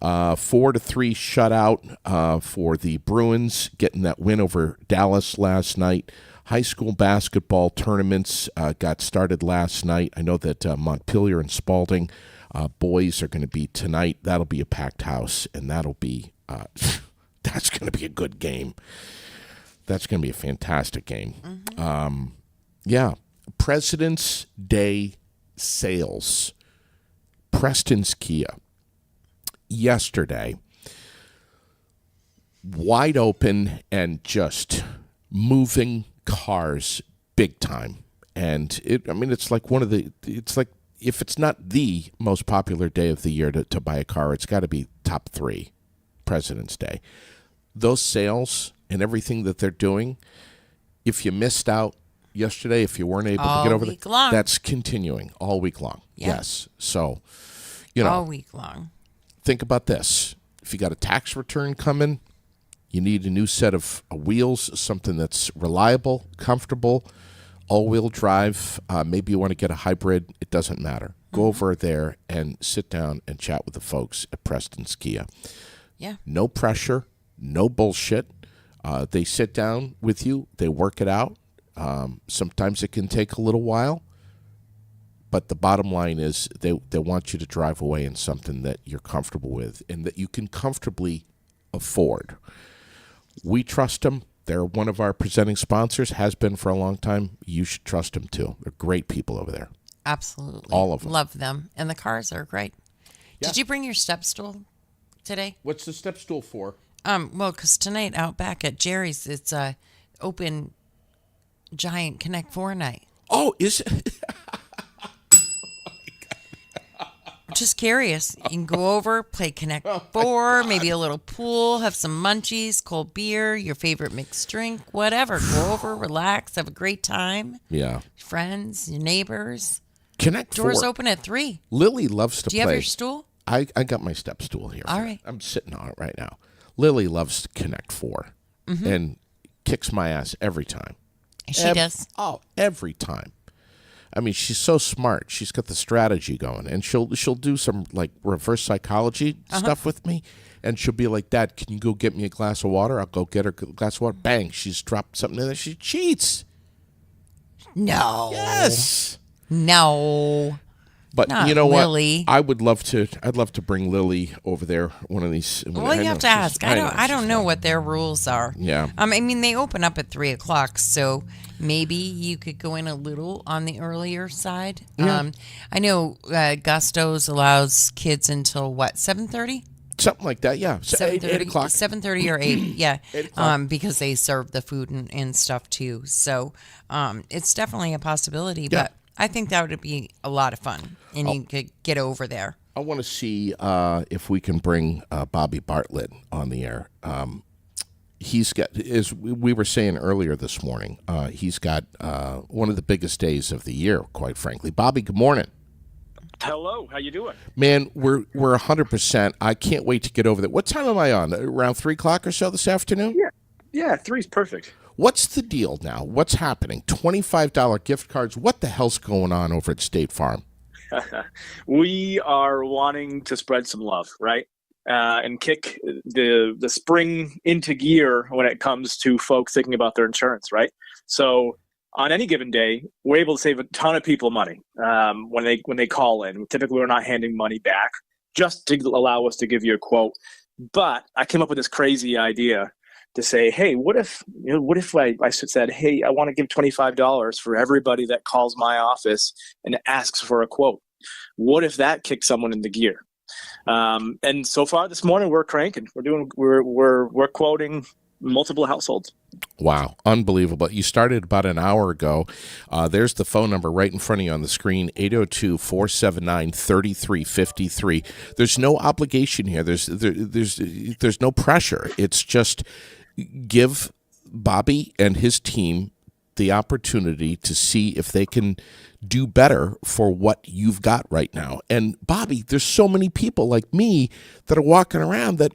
4-3 shutout for the Bruins, getting that win over Dallas last night. High school basketball tournaments got started last night. I know that Montpelier and Spalding boys are going to be tonight. That'll be a packed house, and that'll be that's going to be a good game. That's going to be a fantastic game. Yeah, President's Day sales Preston's Kia yesterday, wide open and just moving cars big time. And it's like it's like, if it's not the most popular day of the year to buy a car, it's got to be top 3, President's Day. Those sales and everything that they're doing, if you missed out yesterday, if you weren't able to get over week long. that's continuing all week long. Yeah. Yes. So, all week long. think about this. If you got a tax return coming, you need a new set of wheels, something that's reliable, comfortable, all-wheel drive. Maybe you want to get a hybrid. It doesn't matter. Go over there and sit down and chat with the folks at Preston's Kia. Yeah. No pressure, no bullshit. They sit down with you. They work it out. Sometimes it can take a little while. But the bottom line is they want you to drive away in something that you're comfortable with and that you can comfortably afford. We trust them. They're one of our presenting sponsors, has been for a long time. You should trust them too. They're great people over there. Absolutely. All of them. Love them. And the cars are great. Yeah. Did you bring your step stool today? What's the step stool for? Well, because tonight out back at Jerry's, it's a open giant Connect 4 night. Oh, is it? Just curious. You can go over, play Connect 4, maybe a little pool, have some munchies, cold beer, your favorite mixed drink, whatever. Go over, relax, have a great time. Yeah. Friends, your neighbors. Connect Doors 4. open at 3. Lily loves to Do you play. have your stool? I got my step stool here. All right. I'm sitting on it right now. Lily loves Connect 4 and kicks my ass every time. She does. Oh, every time. I mean, she's so smart. She's got the strategy going, and she'll do some like reverse psychology stuff with me, and she'll be like, "Dad, can you go get me a glass of water?" I'll go get her a glass of water. Bang! She's dropped something in there. She cheats. No. Yes. No. But Not you know Lily. what? I'd love to bring Lily over there one of these. Well, you have to ask. I don't know what their rules are. Yeah. I mean, they open up at 3:00, so maybe you could go in a little on the earlier side. Yeah. I know Gusto's allows kids until what, 7:30? Something like that. Yeah. 8 o'clock. 7:30 or 8. Yeah. 8 o'clock. Because they serve the food and stuff too. So it's definitely a possibility. Yeah. But I think that would be a lot of fun, and you could get over there. I want to see if we can bring Bobby Bartlett on the air. He's got, as we were saying earlier this morning, he's got one of the biggest days of the year, quite frankly. Bobby, good morning. Hello, how you doing? Man, we're 100%. I can't wait to get over there. What time am I on? Around 3 o'clock or so this afternoon? Yeah, 3's perfect. What's the deal now? What's happening? $25 gift cards. What the hell's going on over at State Farm? We are wanting to spread some love, right? And kick the spring into gear when it comes to folks thinking about their insurance, right? So on any given day, we're able to save a ton of people money when they call in. Typically, we're not handing money back just to allow us to give you a quote. But I came up with this crazy idea to say, hey, what if I said, hey, I want to give $25 for everybody that calls my office and asks for a quote? What if that kicked someone into gear? And so far this morning, we're cranking. We're quoting multiple households. Wow, unbelievable. You started about an hour ago. There's the phone number right in front of you on the screen, 802-479-3353. There's no obligation here. There's no pressure. It's just give Bobby and his team the opportunity to see if they can do better for what you've got right now. And Bobby, there's so many people like me that are walking around that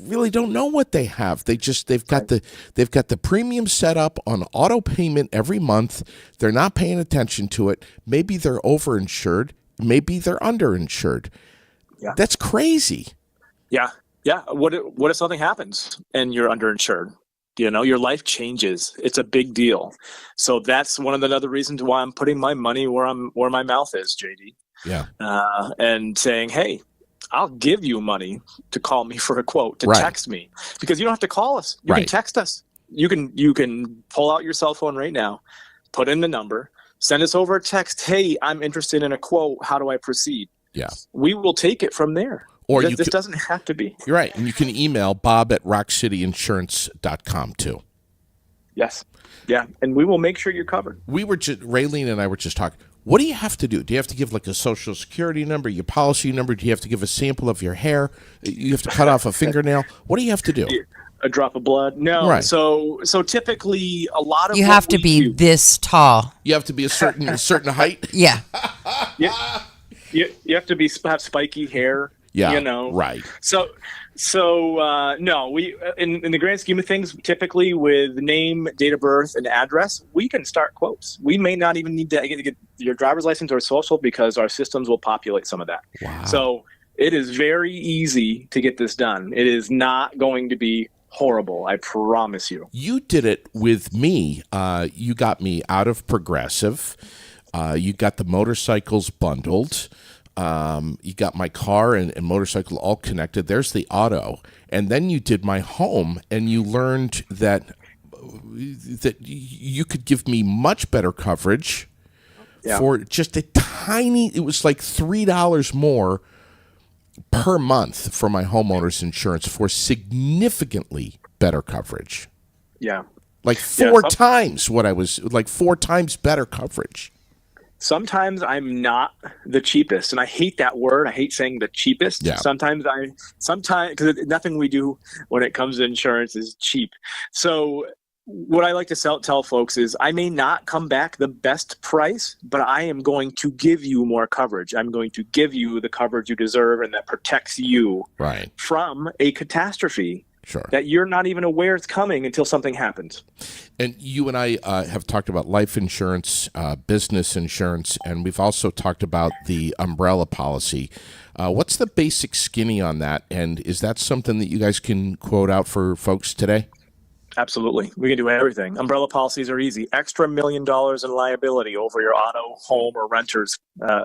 really don't know what they have. They've got the premium set up on auto payment every month. They're not paying attention to it. Maybe they're overinsured. Maybe they're underinsured. Yeah. That's crazy. Yeah. What if something happens and you're underinsured? Your life changes. It's a big deal. So that's one of the other reasons why I'm putting my money where my mouth is, JD. Yeah. And saying, hey, I'll give you money to call me for a quote, to text me, because you don't have to call us. You can text us. You can pull out your cell phone right now, put in the number, send us over a text. Hey, I'm interested in a quote. How do I proceed? Yeah. we will take it from there. Or This doesn't have to be. You're right. And you can email bob@rockcityinsurance.com too. Yes. Yeah. And we will make sure you're covered. Raylene and I were just talking. What do you have to do? Do you have to give like a social security number, your policy number? Do you have to give a sample of your hair? You have to cut off a fingernail? What do you have to do? A drop of blood? No. Right. So typically a lot of You what have to we be do- this tall. You have to be a certain height? Yeah. you have to have spiky hair. Yeah. You know. Right. So no, we in the grand scheme of things, typically with name, date of birth, and address, we can start quotes. We may not even need to get your driver's license or social because our systems will populate some of that. Wow. So it is very easy to get this done. It is not going to be horrible, I promise you. You did it with me. You got me out of Progressive. You got the motorcycles bundled. You got my car and motorcycle all connected. There's the auto. And then you did my home, and you learned that you could give me much better coverage for just a tiny, it was like $3 more per month for my homeowner's insurance for significantly better coverage. Yeah. Like four times better coverage. Sometimes I'm not the cheapest, and I hate that word. I hate saying the cheapest. Yeah. Sometimes because nothing we do when it comes to insurance is cheap. So what I like to tell folks is I may not come back the best price, but I am going to give you more coverage. I'm going to give you the coverage you deserve and that protects you from a catastrophe. Sure. That you're not even aware it's coming until something happens. And you and I have talked about life insurance, business insurance, and we've also talked about the umbrella policy. What's the basic skinny on that? And is that something that you guys can quote out for folks today? Absolutely. We can do everything. Umbrella policies are easy. Extra $1 million in liability over your auto, home, or renter's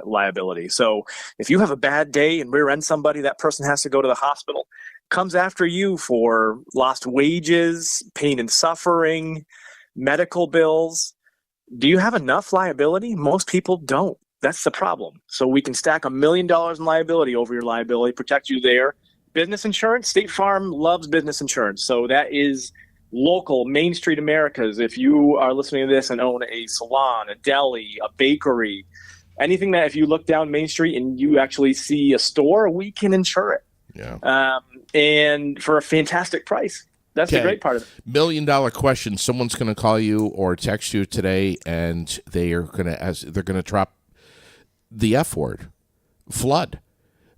liability. So if you have a bad day and rear end somebody, that person has to go to the hospital. Comes after you for lost wages, pain and suffering, medical bills. Do you have enough liability? Most people don't. That's the problem. So we can stack $1 million in liability over your liability, protect you there. Business insurance, State Farm loves business insurance. So that is local, Main Street Americas. If you are listening to this and own a salon, a deli, a bakery, anything that if you look down Main Street and you actually see a store, we can insure it. Yeah. And for a fantastic price. That's the great part of it. $1 million question. Someone's going to call you or text you today, and they're going to drop the F word, flood.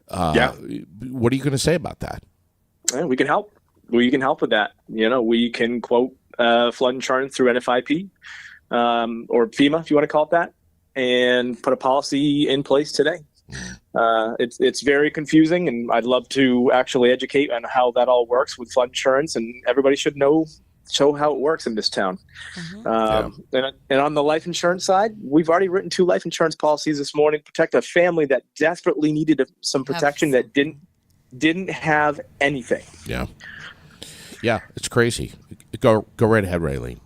What are you going to say about that? We can help. We can help with that. We can quote flood insurance through NFIP or FEMA, if you want to call it that, and put a policy in place today. It's very confusing, and I'd love to actually educate on how that all works with flood insurance, and everybody should show how it works in this town. And on the life insurance side, we've already written 2 life insurance policies this morning to protect a family that desperately needed some protection that didn't have anything. Yeah, it's crazy. Go right ahead, Raylene.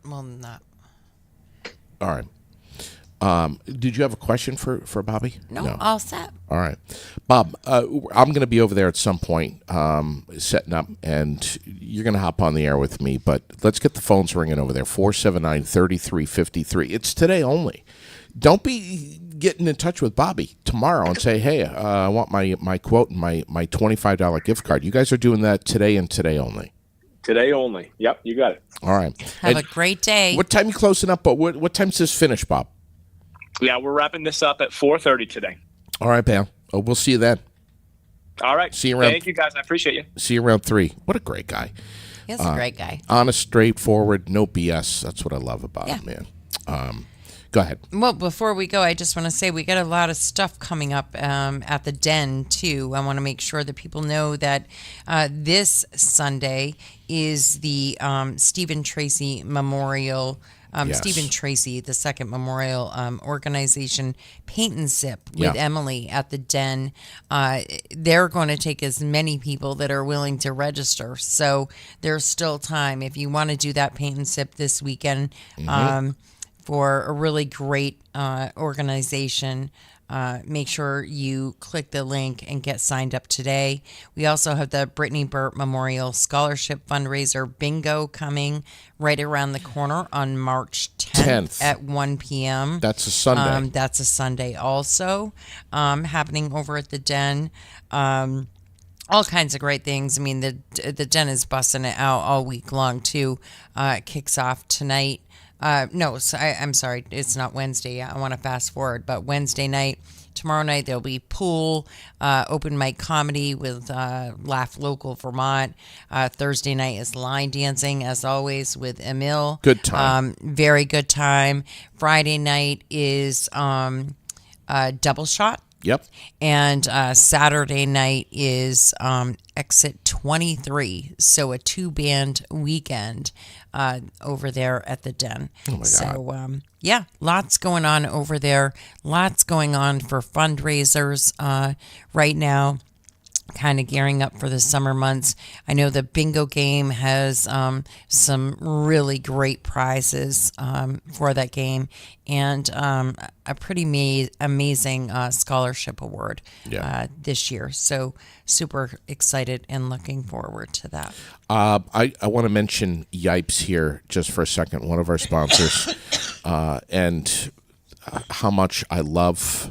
Well, not. All right. Did you have a question for Bobby? No, all set. All right. Bob, I'm going to be over there at some point setting up, and you're going to hop on the air with me, but let's get the phones ringing over there, 479-3353. It's today only. Don't be getting in touch with Bobby tomorrow and say, hey, I want my quote and my $25 gift card. You guys are doing that today and today only. Today only. Yep, you got it. All right. Have a great day. What time are you closing up? But what time's this finish, Bob? Yeah, we're wrapping this up at 4:30 today. All right, pal. Oh, we'll see you then. All right. See you around. Thank you, guys. I appreciate you. See you around 3. What a great guy. He's a great guy. Honest, straightforward, no BS. That's what I love about him, man. Go ahead. Well, before we go, I just want to say we got a lot of stuff coming up at the Den, too. I want to make sure that people know that this Sunday is the Stephen Tracy Memorial. Yes. Stephen Tracy, the second memorial organization, Paint and Sip with Emily at the Den. They're going to take as many people that are willing to register. So there's still time if you want to do that Paint and Sip this weekend for a really great organization. make sure you click the link and get signed up today. We also have the Brittany Burt Memorial Scholarship Fundraiser Bingo coming right around the corner on March 10th at 1 p.m. That's a Sunday. That's a Sunday also, happening over at the Den. All kinds of great things. I mean, the Den is busting it out all week long too. It kicks off tonight. I'm sorry, it's not Wednesday. I want to fast forward, but Wednesday night, tomorrow night there'll be pool, open mic comedy with Laugh Local Vermont. Thursday night is line dancing as always with Emil. Good time. Very good time. Friday night is Double Shot. Yep. And Saturday night is Exit 23. So a 2-band weekend over there at the Den. Oh my God. So, yeah, lots going on over there. Lots going on for fundraisers right now. Kind of gearing up for the summer months. I know the bingo game has some really great prizes for that game, and a pretty amazing scholarship award this year. So super excited and looking forward to that. I want to mention Yipes here just for a second, one of our sponsors, and how much I love.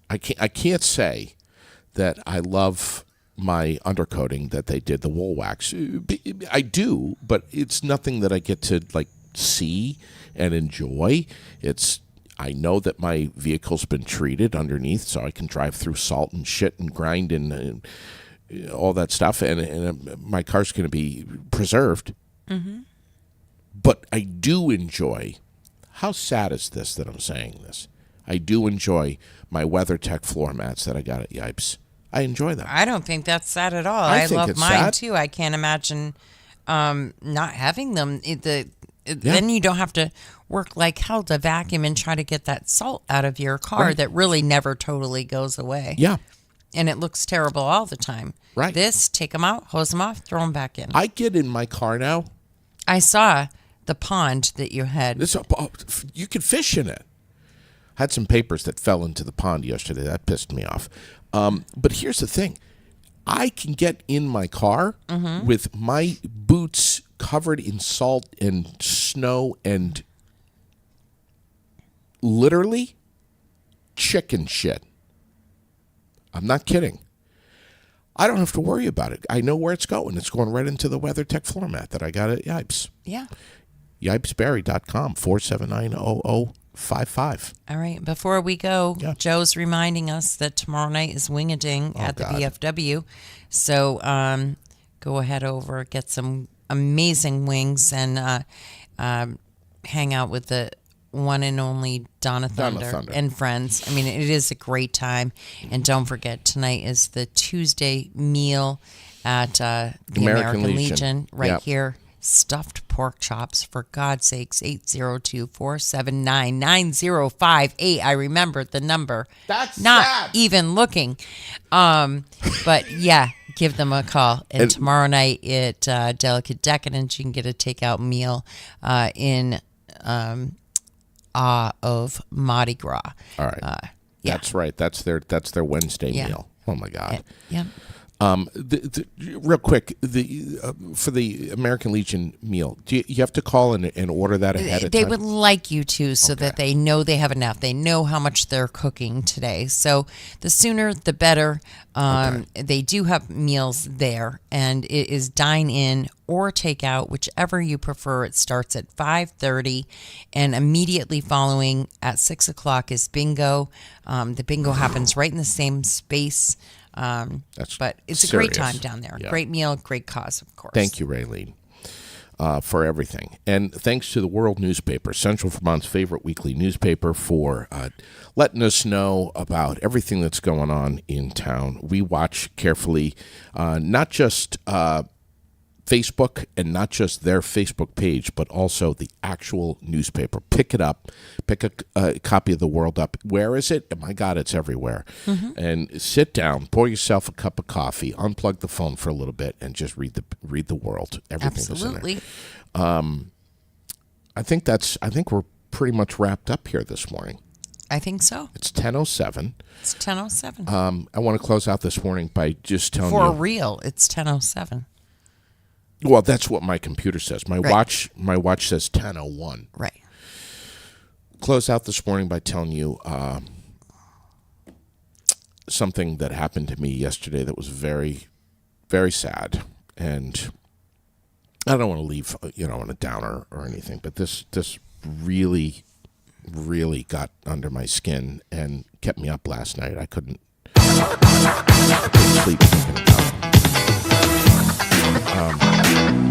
I can't say that I love my undercoating that they did, the wool wax. I do, but it's nothing that I get to like see and enjoy. I know that my vehicle's been treated underneath, so I can drive through salt and shit and grind and all that stuff, and my car's going to be preserved. Mm-hmm. But I do enjoy. How sad is this that I'm saying this? I do enjoy my WeatherTech floor mats that I got at Yipes. I enjoy them. I don't think that's sad at all. I think love it's mine sad. too. I can't imagine not having them. Then you don't have to work like hell to vacuum and try to get that salt out of your car that really never totally goes away. Yeah. And it looks terrible all the time. Right. This, take them out, hose them off, throw them back in. I get in my car now. I saw the pond that you had. You could fish in it. Had some papers that fell into the pond yesterday. That pissed me off. But here's the thing. I can get in my car with my boots covered in salt and snow and literally chicken shit. I'm not kidding. I don't have to worry about it. I know where it's going. It's going right into the WeatherTech floor mat that I got at Yipes. Yeah. YipesBerry.com, 479-0055. All right. Before we go, Joe's reminding us that tomorrow night is Wing-a-Ding at the VFW. So go ahead over, get some amazing wings, and hang out with the one and only Donna Thunder and friends. I mean, it is a great time. And don't forget, tonight is the Tuesday meal at the American Legion right here. Stuffed pork chops, for God's sakes, 802-479-9058. I remembered the number. That's not sad. Even looking. But yeah, give them a call. And tomorrow night at Delicate Decadence, you can get a takeout meal in awe of Mardi Gras. All right. That's right. That's their Wednesday meal. Oh my God. Yeah. Real quick, for the American Legion meal, do you have to call and order that ahead of time? They would like you to, so that they know they have enough. They know how much they're cooking today. So the sooner, the better. They do have meals there, and it is dine in or take out, whichever you prefer. It starts at 5:30, and immediately following at 6 o'clock is bingo. The bingo happens right in the same space. But it's serious. a great time down there. Yeah. Great meal, great cause, of course. Thank you, Raylene, for everything. And thanks to the World Newspaper, Central Vermont's favorite weekly newspaper, for letting us know about everything that's going on in town. We watch carefully, not just Facebook and not just their Facebook page, but also the actual newspaper. Pick it up. Pick a copy of the World up. Where is it? My God, it's everywhere. And sit down, pour yourself a cup of coffee, unplug the phone for a little bit, and just read the World. Everything Absolutely. is in there. I think we're pretty much wrapped up here this morning. I think so. It's 10:07. It's 10:07. I want to close out this morning by just telling For you. real, it's 10:07. Well, that's what my computer says. My Right. watch says 10:01. Right. Close out this morning by telling you something that happened to me yesterday that was very, very sad, and I don't want to leave on a downer or anything, but this really, really got under my skin and kept me up last night. I couldn't sleep thinking about it.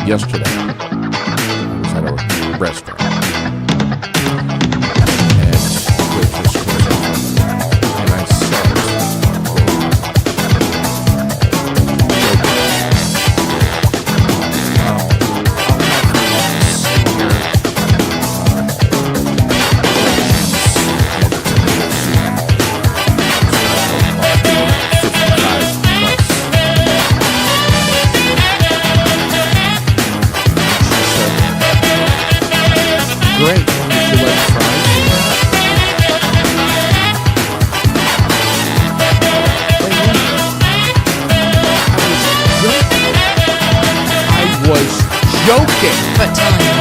Yesterday, I was at a restaurant, and the waitress comes on, and I said, great. Would you like fries? I was joking. But telling